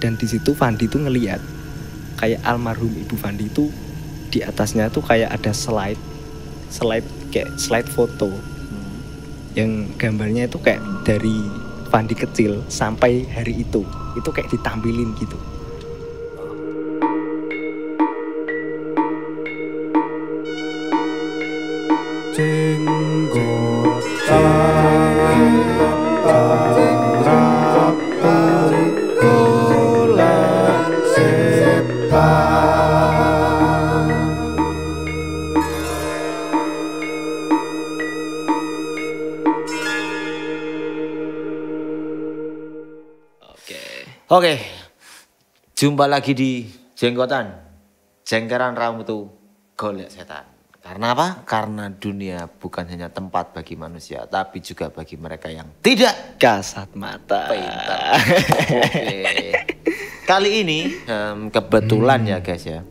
Dan di situ Fandi tuh ngelihat kayak almarhum Ibu Fandi itu di atasnya tuh kayak ada slide kayak slide foto yang gambarnya itu kayak dari Fandi kecil sampai hari itu kayak ditampilin gitu. Oke, jumpa lagi di Jenggotan, Jengkeran Ramutu Golek Setan. Karena apa? Karena dunia bukan hanya tempat bagi manusia, tapi juga bagi mereka yang tidak kasat mata. Pintar. Oke. Kali ini kebetulan ya guys ya,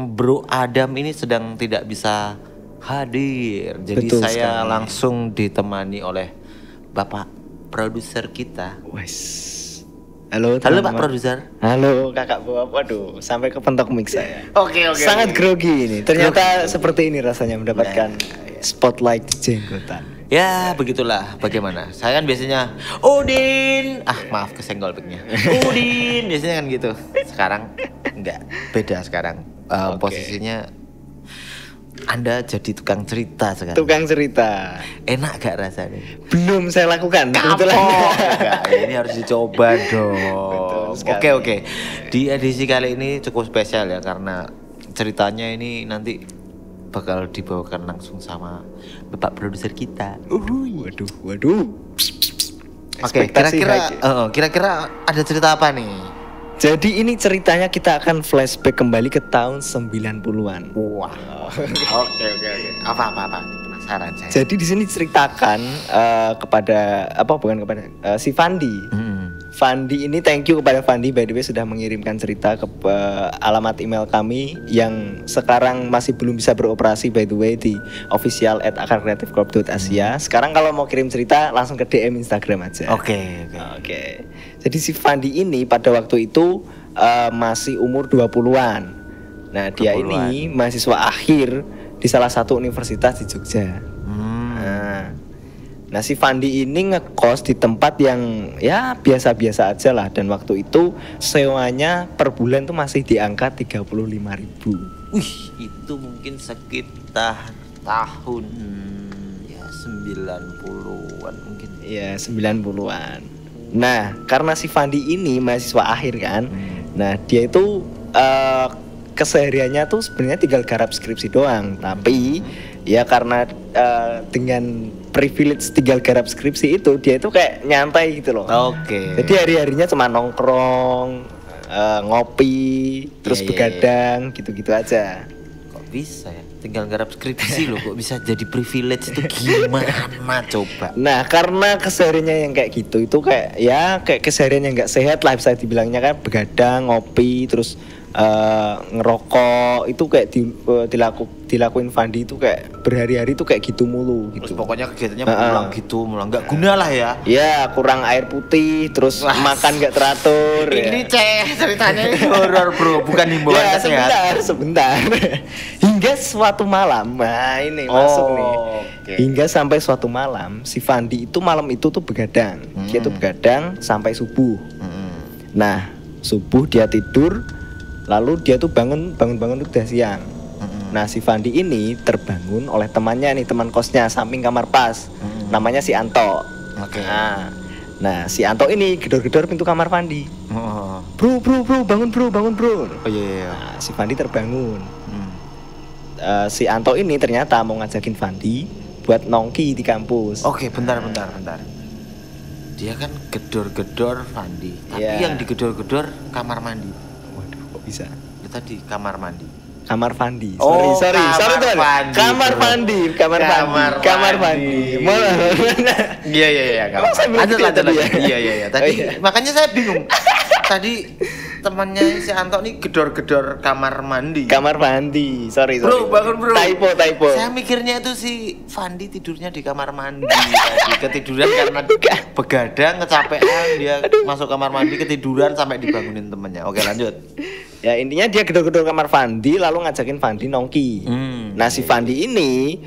Bro Adam ini sedang tidak bisa hadir. Jadi Betul saya sekali. langsung ditemani oleh Bapak produser kita. Wes. Halo Pak produser. Halo kakak Bob. Waduh, sampai kepentok mic saya. Oke. Sangat grogi ini. Ternyata seperti ini rasanya mendapatkan spotlight Jenggotan. Ya begitulah, bagaimana. Saya kan biasanya Udin. Maaf kesenggol mic-nya. Udin biasanya kan gitu. Sekarang enggak, beda sekarang. Posisinya Anda jadi tukang cerita sekarang. Tukang cerita. Enak gak rasanya? Belum saya lakukan. Enggak, ini harus dicoba dong. Oke. Di edisi kali ini cukup spesial ya, karena ceritanya ini nanti bakal dibawakan langsung sama Bapak produser kita. Waduh. Oke, kira-kira ada cerita apa nih? Jadi ini ceritanya kita akan flashback kembali ke tahun 90-an. Wah. Oke. Apa? Penasaran saya. Jadi di sini ceritakan bukan kepada si Fandi. Fandi ini, thank you kepada Fandi by the way sudah mengirimkan cerita ke alamat email kami yang sekarang masih belum bisa beroperasi by the way di official@akarkreatifcorp.asia. Sekarang kalau mau kirim cerita langsung ke DM Instagram aja. Oke. Jadi si Fandi ini pada waktu itu masih umur 20-an. Nah, dia ini mahasiswa akhir di salah satu universitas di Jogja. Nah, si Fandi ini ngekos di tempat yang ya biasa-biasa aja lah. Dan waktu itu sewanya per bulan tuh masih di angka 35.000. Wih, itu mungkin sekitar tahun ya 90-an mungkin. Ya, 90-an. Nah, karena si Fandi ini mahasiswa akhir kan. Nah, dia itu kesehariannya tuh sebenarnya tinggal garap skripsi doang. Tapi ya karena dengan privilege tinggal garap skripsi itu, dia itu kayak nyantai gitu loh. Oke. Jadi hari-harinya cuma nongkrong, ngopi, terus begadang, gitu-gitu aja. Kok bisa ya? Tinggal garap skripsi loh, kok bisa jadi privilege itu gimana coba? Nah, karena kesehariannya yang kayak gitu itu kayak keseharian yang nggak sehat lah bisa dibilangnya kan, begadang, ngopi, terus ngerokok itu kayak dilakuin Fandi itu kayak berhari-hari itu kayak gitu mulu gitu. Terus pokoknya kegiatannya mulang nggak guna lah ya. Ya, kurang air putih, terus makan nggak teratur. Ini ceritanya ini horor bro, bukan himbauan kesehatan. Sebentar. Hingga suatu malam, nah ini masuk nih. Okay. Hingga sampai suatu malam si Fandi itu malam itu tuh begadang. Dia tuh begadang sampai subuh. Nah, subuh dia tidur. Lalu dia tuh bangun udah siang. Nah, si Fandi ini terbangun oleh temannya nih, teman kosnya samping kamar pas. Namanya si Anto. Oke. Nah, si Anto ini gedor-gedor pintu kamar Fandi. Bro, bangun bro. Oh iya. Nah, si Fandi terbangun. Si Anto ini ternyata mau ngajakin Fandi buat nongki di kampus. Oke, bentar. Dia kan gedor-gedor Fandi, tapi yang digedor-gedor kamar mandi. Bisa. Itu tadi kamar mandi. Kamar Fandi. Sorry tuh. Kamar Fandi. Iya. Lanjut. Iya. Tadi makanya saya bingung. tadi temannya si Anto nih gedor-gedor kamar mandi. Kamar mandi, sorry. Bro, bangun bro. Typo. Saya mikirnya itu si Fandi tidurnya di kamar mandi. Tadi ketiduran karena begadang, kecapean, dia masuk kamar mandi ketiduran sampai dibangunin temennya. Oke, lanjut. Ya intinya dia gedor-gedor kamar Fandi lalu ngajakin Fandi nongki. Nah si Fandi ini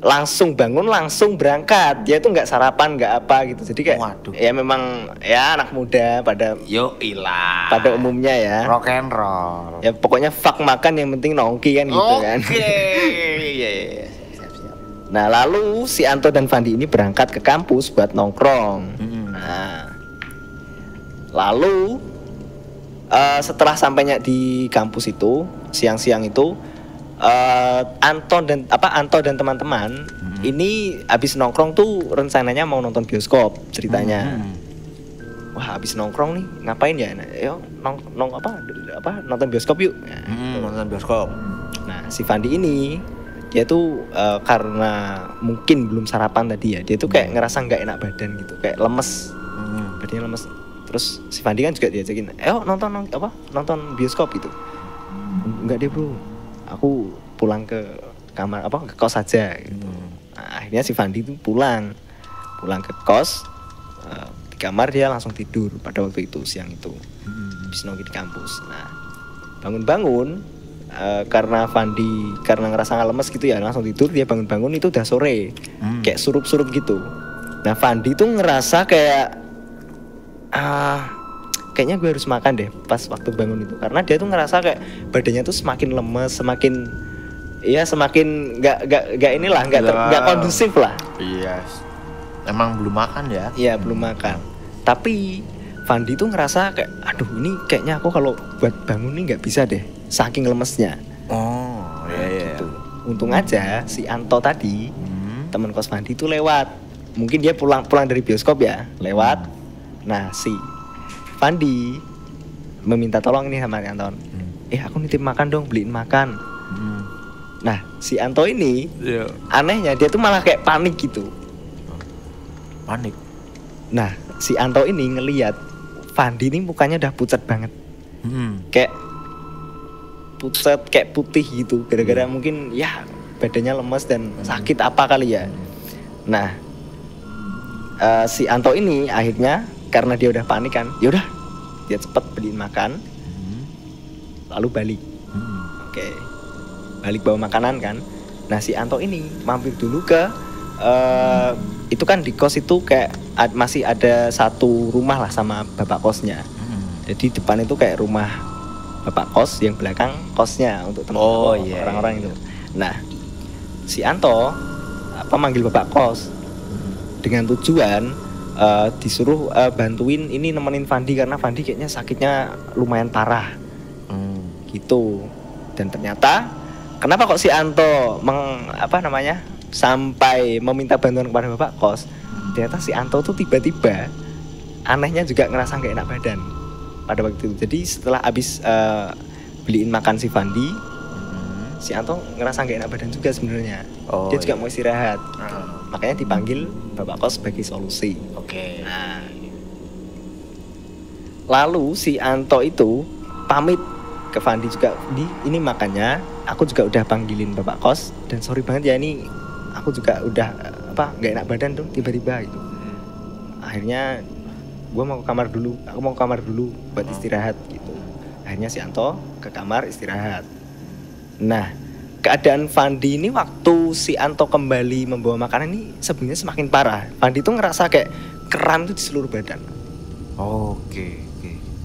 langsung bangun langsung berangkat, dia tuh nggak sarapan nggak apa gitu, jadi kayak Waduh. ya memang ya anak muda pada umumnya ya, rock and roll ya pokoknya fuck makan yang penting nongki kan gitu kan. Iya. Nah lalu si Anto dan Fandi ini berangkat ke kampus buat nongkrong. Nah lalu setelah sampainya di kampus itu siang-siang itu Anto dan teman-teman ini habis nongkrong tuh rencananya mau nonton bioskop ceritanya. Wah habis nongkrong nih ngapain ya? Yo nonton bioskop yuk. Nonton bioskop. Nah si Fandi ini dia tuh karena mungkin belum sarapan tadi ya, dia tuh kayak ngerasa nggak enak badan gitu, kayak lemes, badannya lemes. Terus si Fandi kan juga diajakin, nonton bioskop gitu. Enggak deh bro, aku pulang ke kamar ke kos saja gitu. Nah, akhirnya si Fandi itu pulang ke kos, di kamar dia langsung tidur pada waktu itu siang itu, habis nongki di kampus. Nah bangun karena Fandi karena ngerasa lemes gitu ya langsung tidur, dia bangun itu udah sore, kayak surup-surup gitu. Nah Fandi tuh ngerasa kayak kayaknya gue harus makan deh pas waktu bangun itu, karena dia tuh ngerasa kayak badannya tuh semakin lemes, semakin nggak kondusif lah. Iya, emang belum makan ya? Iya belum makan. Tapi Fandi tuh ngerasa kayak, aduh ini kayaknya aku kalau buat bangun nih nggak bisa deh, saking lemesnya. Oh iya. Gitu. Untung aja si Anto tadi teman kos Fandi tuh lewat, mungkin dia pulang dari bioskop ya, lewat. Nah si Fandi meminta tolong nih sama Anton, aku nitip makan dong, beliin makan. Nah si Anto ini anehnya dia tuh malah kayak panik gitu. Panik. Nah si Anto ini ngelihat Fandi ini mukanya udah pucat banget, kayak pucat, kayak putih gitu, gara-gara mungkin ya badannya lemes dan sakit apa kali ya. Nah si Anto ini akhirnya karena dia udah panik kan, yaudah dia cepet beliin makan, lalu balik. Oke. Balik bawa makanan kan. Nah si Anto ini mampir dulu ke itu kan di kos itu kayak masih ada satu rumah lah sama bapak kosnya. Jadi depan itu kayak rumah bapak kos, yang belakang kosnya untuk teman-teman orang-orang itu. Nah si Anto manggil bapak kos dengan tujuan disuruh bantuin ini, nemenin Fandi karena Fandi kayaknya sakitnya lumayan parah gitu. Dan ternyata kenapa kok si Anto sampai meminta bantuan kepada bapak kos, ternyata si Anto tuh tiba-tiba anehnya juga ngerasa nggak enak badan pada waktu itu. Jadi setelah habis beliin makan si Fandi, si Anto ngerasa nggak enak badan juga sebenarnya. Dia juga mau istirahat. Makanya dipanggil bapak kos sebagai solusi. Oke. Nah, lalu si Anto itu pamit ke Fandi juga, ini makanya aku juga udah panggilin bapak kos dan sorry banget ya, ini aku juga udah nggak enak badan tuh tiba-tiba itu. Akhirnya aku mau ke kamar dulu buat istirahat gitu. Akhirnya si Anto ke kamar istirahat. Nah keadaan Fandi ini waktu si Anto kembali membawa makanan ini sebenarnya semakin parah. Fandi tuh ngerasa kayak kram itu di seluruh badan. Oke.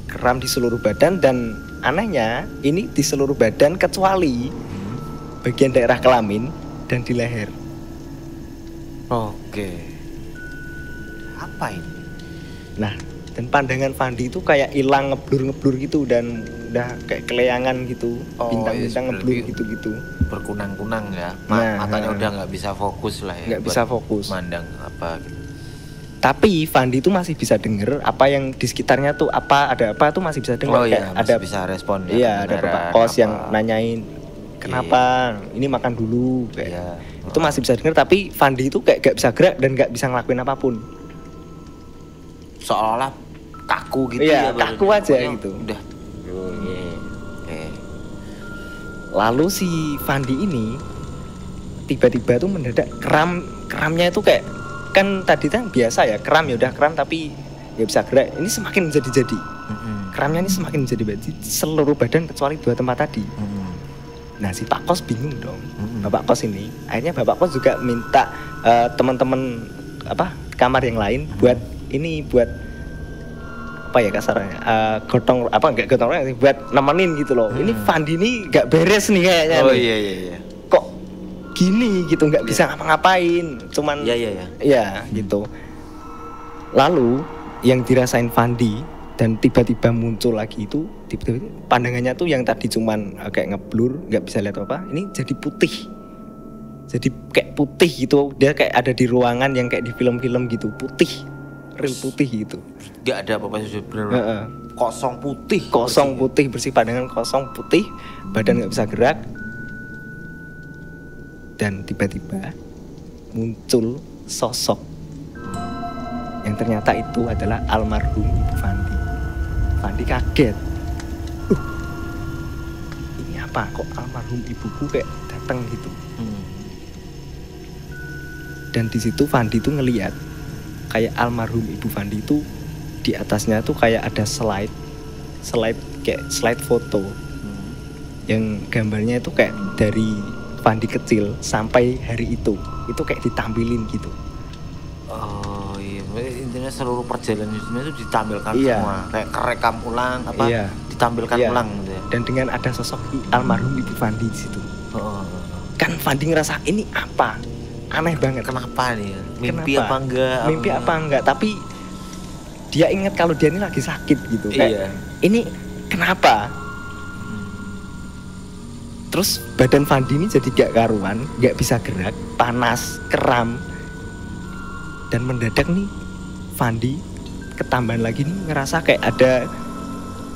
Kram di seluruh badan, dan anehnya ini di seluruh badan kecuali bagian daerah kelamin dan di leher. Oke. Apa ini? Nah, dan pandangan Fandi itu kayak hilang, ngeblur gitu, dan udah kayak keleangan gitu, bintang-bintang ngeblur gitu. Berkunang-kunang ya. Matanya udah nggak bisa fokus lah ya. Nggak bisa fokus. Mandang apa gitu. Tapi Fandi tuh masih bisa denger apa yang di sekitarnya tuh, ada apa tuh masih bisa denger. Ada bisa respon ya. Iya, ada bapak kos yang nanyain kenapa ini makan dulu kayak. Itu masih bisa denger, tapi Fandi itu kayak gak bisa gerak dan gak bisa ngelakuin apapun. Seolah kaku gitu Iya, ya. kaku aja Pokoknya gitu. Udah. Lalu si Fandi ini tiba-tiba tuh mendadak keramnya itu kayak, kan tadi kan biasa ya keram, ya udah keram tapi nggak bisa gerak. Ini semakin menjadi-jadi. Keramnya ini semakin menjadi seluruh badan kecuali 2 tempat tadi. Nah si Pak Kos bingung dong. Bapak Kos ini akhirnya Bapak Kos juga minta teman-teman kamar yang lain buat apa ya kasarnya, gotong royong buat nemenin gitu loh. Ini Fandi ini nggak beres nih kayaknya. Oh nih. iya. Kok gini gitu, nggak bisa ngapa-ngapain, cuman ya gitu. Lalu yang dirasain Fandi dan tiba-tiba muncul lagi itu, tiba-tiba pandangannya tuh yang tadi cuman kayak ngeblur, nggak bisa lihat apa, ini jadi putih. Jadi kayak putih gitu, dia kayak ada di ruangan yang kayak di film-film gitu, putih, real putih gitu. Gak ada apa-apa, bener-bener kosong putih, bersih, pandangan kosong putih, badan nggak bisa gerak. Dan tiba-tiba muncul sosok yang ternyata itu adalah almarhum Ibu Fandi. Fandi kaget. Ini apa kok almarhum ibuku kayak datang gitu. Dan di situ Fandi tuh ngelihat kayak almarhum Ibu Fandi itu di atasnya tuh kayak ada slide kayak slide foto yang gambarnya itu kayak dari Fandi kecil sampai hari itu kayak ditampilin gitu. Oh iya, intinya seluruh perjalanan hidupnya itu ditampilkan semua, kayak kerekam ulang ditampilkan ulang gitu ya. Dan dengan ada sosok almarhum Ibu Fandi di situ. Kan Fandi ngerasa ini apa? Aneh banget. Kenapa nih? Mimpi apa enggak? Tapi dia ingat kalau dia ini lagi sakit gitu. Kayak, ini kenapa? Terus badan Fandi ini jadi gak karuan, gak bisa gerak, panas, kram. Dan mendadak nih Fandi ketambahan lagi nih ngerasa kayak ada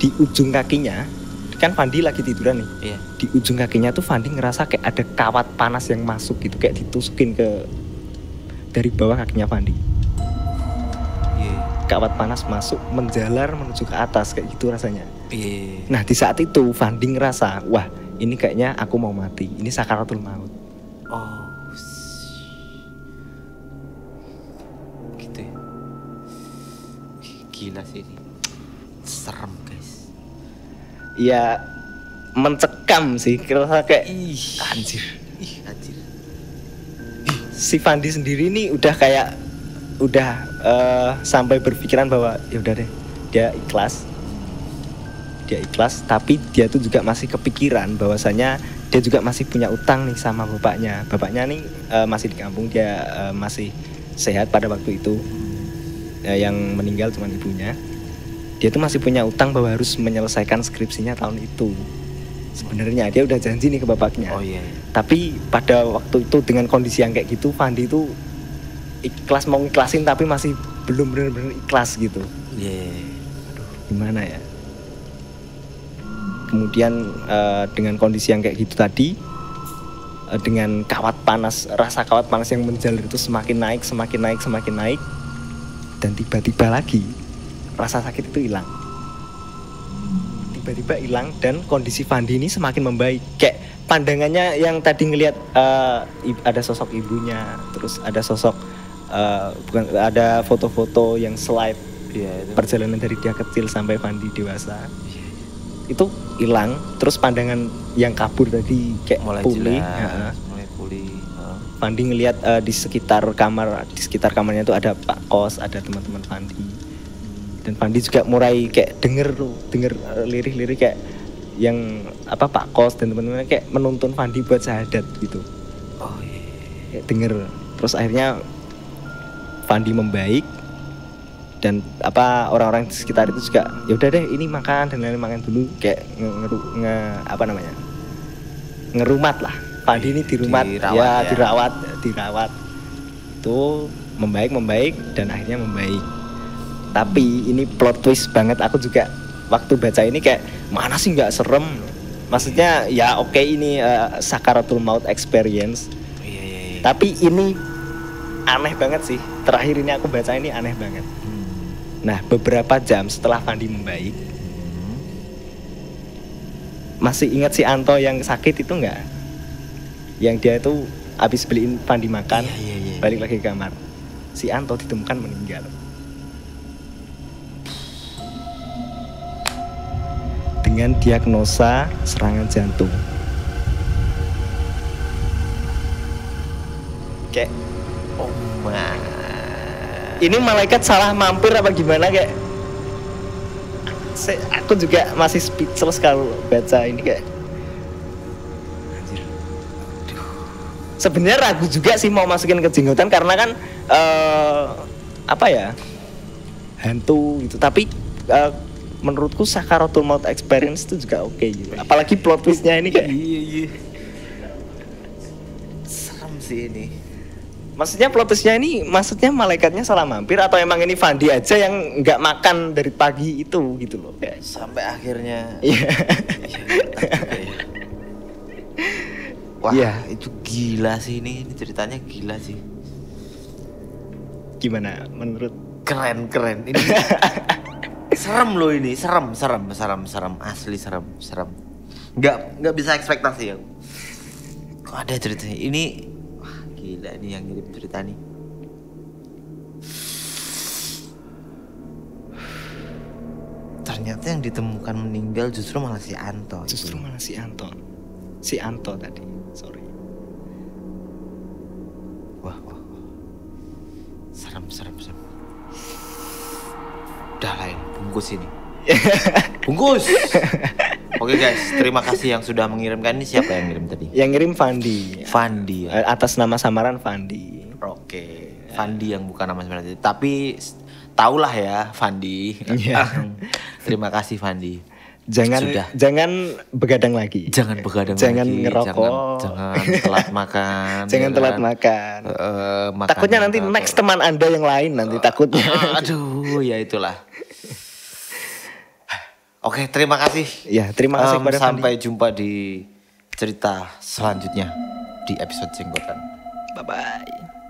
di ujung kakinya. Kan Fandi lagi tiduran nih. Di ujung kakinya tuh Fandi ngerasa kayak ada kawat panas yang masuk gitu, kayak ditusukin dari bawah kakinya Fandi. Kawat panas masuk menjalar menuju ke atas kayak gitu rasanya. Nah di saat itu Fandi ngerasa, wah ini kayaknya aku mau mati, ini sakaratul maut. Oh gitu ya. Gila sih ini, serem guys. Ya mencekam sih, kerasa kayak anjir. Si Fandi sendiri nih udah sampai berpikiran bahwa ya udah deh, dia ikhlas, tapi dia tuh juga masih kepikiran bahwasanya dia juga masih punya utang nih sama bapaknya nih masih di kampung, dia masih sehat pada waktu itu, yang meninggal cuma ibunya. Dia tuh masih punya utang bahwa harus menyelesaikan skripsinya tahun itu. Sebenarnya dia udah janji nih ke bapaknya. Tapi pada waktu itu dengan kondisi yang kayak gitu, Fandi tuh ikhlas, mau ikhlasin tapi masih belum benar-benar ikhlas gitu. Aduh, gimana ya? Kemudian dengan kondisi yang kayak gitu tadi, dengan rasa kawat panas yang menjalar itu semakin naik, dan tiba-tiba lagi rasa sakit itu hilang. Tiba-tiba hilang dan kondisi Fandi ini semakin membaik. Kayak pandangannya yang tadi ngelihat ada sosok ibunya, terus ada sosok ada foto-foto yang slide perjalanan dari dia kecil sampai Fandi dewasa. Itu hilang, terus pandangan yang kabur tadi kayak mulai pulih. Fandi ngelihat di sekitar kamarnya itu ada Pak Kos, ada teman-teman Fandi. Dan Fandi juga mulai kayak denger lirik-lirik kayak yang Pak Kos dan teman-teman kayak menuntun Fandi buat syahadat gitu. Kayak denger. Terus akhirnya Fandi membaik dan orang-orang di sekitar itu juga ya udah deh ini makan dan lain-lain, makan dulu, kayak ngerumat lah. Fandi ini dirumat, dirawat. Itu membaik dan akhirnya membaik. Tapi ini plot twist banget, aku juga waktu baca ini kayak mana sih nggak serem. Maksudnya ya oke, ini sakaratul maut experience. Tapi ini aneh banget sih. Terakhir ini aku baca ini aneh banget. Nah, beberapa jam setelah Fandi membaik, masih ingat si Anto yang sakit itu nggak? Yang dia itu habis beliin Fandi makan, Iya. balik lagi ke kamar. Si Anto ditemukan meninggal dengan diagnosa serangan jantung. Kayak, Oh my. ini malaikat salah mampir apa gimana kayak? Aku juga masih speechless kalau baca ini kayak. Anjir. Sebenarnya ragu juga sih mau masukin ke jenggotan karena kan apa ya, hantu gitu. Tapi menurutku Sakaratul Maut Experience itu juga oke gitu. Apalagi plot twistnya ini kayak. Iya. Serem sih ini. Maksudnya plot twistnya ini, maksudnya malaikatnya salah mampir atau emang ini Fandi aja yang nggak makan dari pagi itu gitu loh kayak. Sampai akhirnya. Iya. Wah, Iya. itu gila sih ini ceritanya gila sih. Gimana menurut? Keren. Ini serem loh ini, serem asli serem. Nggak bisa ekspektasi ya. Kok ada ceritanya ini? Wah, gila nih yang ngirim cerita nih. Ternyata yang ditemukan meninggal justru malah si Anto. Justru malah si Anto. Si Anto tadi, sorry. Wah. Serem. Udah lain, bungkus ini. Bungkus. Oke guys, terima kasih yang sudah mengirimkan. Ini siapa yang ngirim tadi? Yang ngirim Fandi ya? Atas nama samaran Fandi. Oke, Fandi yang bukan nama sebenarnya. Tapi tahulah ya Fandi. Iya. Terima kasih Fandi. Jangan begadang lagi. Jangan begadang Jangan lagi. ngerokok. Jangan telat makan. Jangan ya telat kan? makan. Makan Takutnya nanti yang next teman Anda yang lain nanti takutnya. Aduh, ya itulah. Oke, terima kasih. Ya, terima kasih kepada sampai jumpa di cerita selanjutnya di episode Jenggotan. Bye bye.